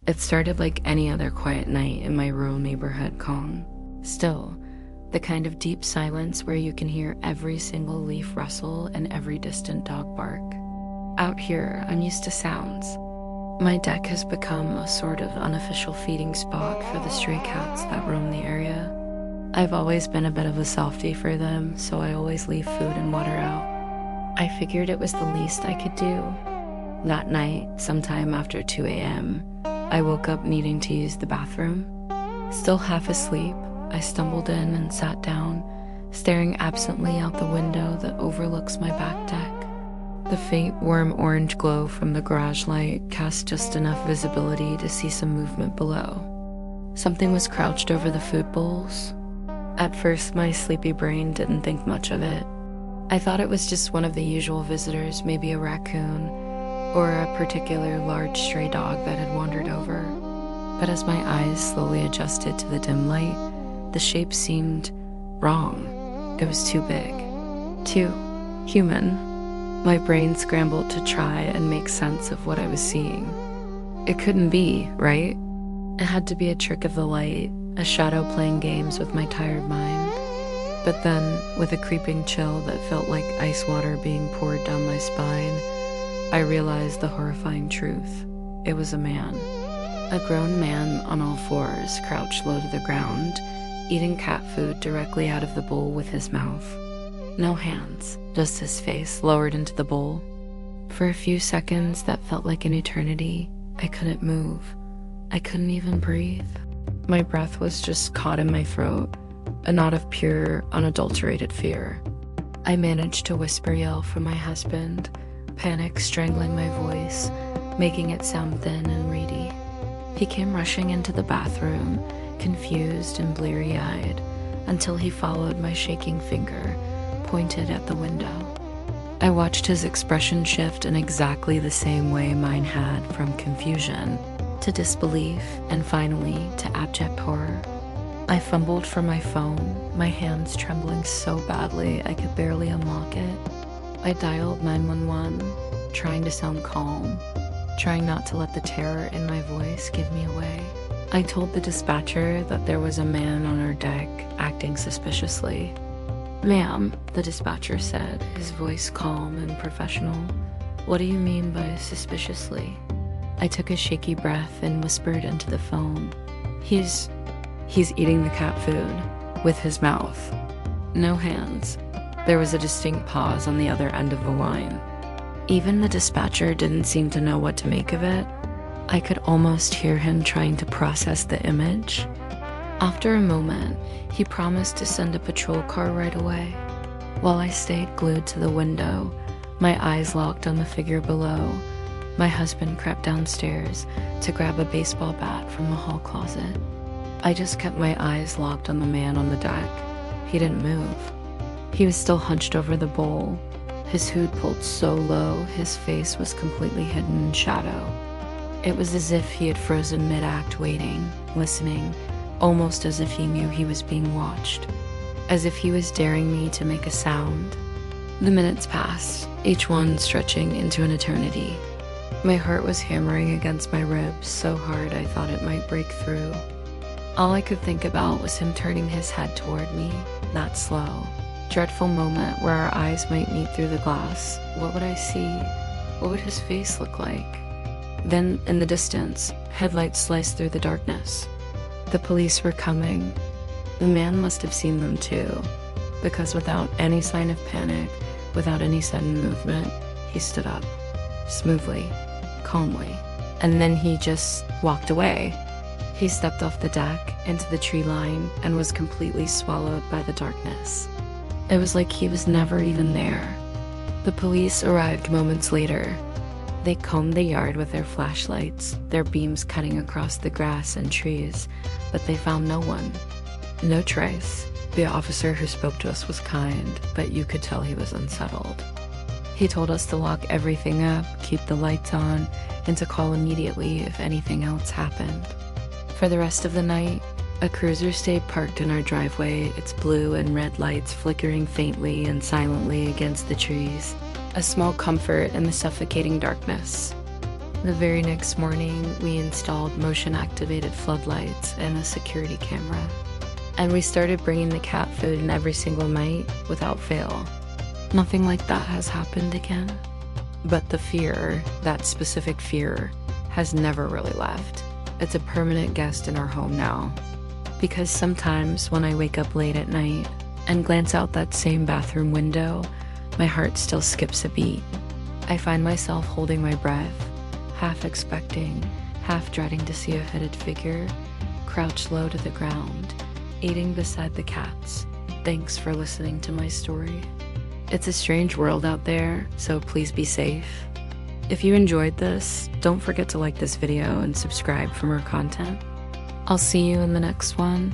It started like any other quiet night in my rural neighborhood, Kong. Still, the kind of deep silence where you can hear every single leaf rustle and every distant dog bark. Out here, I'm used to sounds. My deck has become a sort of unofficial feeding spot for the stray cats that roam the area. I've always been a bit of a softie for them, so I always leave food and water out. I figured it was the least I could do. That night, sometime after 2 a.m., I woke up needing to use the bathroom. Still half asleep, I stumbled in and sat down, staring absently out the window that overlooks my back deck. The faint warm orange glow from the garage light cast just enough visibility to see some movement below. Something was crouched over the food bowls. At first, my sleepy brain didn't think much of it. I thought it was just one of the usual visitors, maybe a raccoon, or a particular large stray dog that had wandered over. But as my eyes slowly adjusted to the dim light, the shape seemed wrong. It was too big. Too human. My brain scrambled to try and make sense of what I was seeing. It couldn't be, right? It had to be a trick of the light, a shadow playing games with my tired mind. But then, with a creeping chill that felt like ice water being poured down my spine, I realized the horrifying truth. It was a man. A grown man on all fours, crouched low to the ground, eating cat food directly out of the bowl with his mouth. No hands, just his face lowered into the bowl. For a few seconds that felt like an eternity, I couldn't move. I couldn't even breathe. My breath was just caught in my throat, a knot of pure, unadulterated fear. I managed to whisper yell from my husband, panic strangling my voice, making it sound thin and reedy. He came rushing into the bathroom, confused and bleary-eyed, until he followed my shaking finger, pointed at the window. I watched his expression shift in exactly the same way mine had, from confusion to disbelief and finally to abject horror. I fumbled for my phone, my hands trembling so badly I could barely unlock it. I dialed 911, trying to sound calm, trying not to let the terror in my voice give me away. I told the dispatcher that there was a man on our deck acting suspiciously. "Ma'am," the dispatcher said, his voice calm and professional. "What do you mean by suspiciously?" I took a shaky breath and whispered into the phone. He's eating the cat food with his mouth. No hands." There was a distinct pause on the other end of the line. Even the dispatcher didn't seem to know what to make of it. I could almost hear him trying to process the image. After a moment, he promised to send a patrol car right away. While I stayed glued to the window, my eyes locked on the figure below, my husband crept downstairs to grab a baseball bat from the hall closet. I just kept my eyes locked on the man on the deck. He didn't move. He was still hunched over the bowl, his hood pulled so low his face was completely hidden in shadow. It was as if he had frozen mid-act, waiting, listening, almost as if he knew he was being watched, as if he was daring me to make a sound. The minutes passed, each one stretching into an eternity. My heart was hammering against my ribs so hard I thought it might break through. All I could think about was him turning his head toward me, that slow, dreadful moment where our eyes might meet through the glass. What would I see? What would his face look like? Then, in the distance, headlights sliced through the darkness. The police were coming. The man must have seen them too, because without any sign of panic, without any sudden movement, he stood up, smoothly, calmly, and then he just walked away. He stepped off the deck into the tree line and was completely swallowed by the darkness. It was like he was never even there. The police arrived moments later. They combed the yard with their flashlights, their beams cutting across the grass and trees, but they found no one. No trace. The officer who spoke to us was kind, but you could tell he was unsettled. He told us to lock everything up, keep the lights on, and to call immediately if anything else happened. For the rest of the night, a cruiser stayed parked in our driveway, its blue and red lights flickering faintly and silently against the trees, a small comfort in the suffocating darkness. The very next morning, we installed motion-activated floodlights and a security camera. And we started bringing the cat food in every single night without fail. Nothing like that has happened again. But the fear, that specific fear, has never really left. It's a permanent guest in our home now. Because sometimes when I wake up late at night and glance out that same bathroom window, my heart still skips a beat. I find myself holding my breath, half expecting, half dreading to see a hooded figure, crouched low to the ground, eating beside the cats. Thanks for listening to my story. It's a strange world out there, so please be safe. If you enjoyed this, don't forget to like this video and subscribe for more content. I'll see you in the next one.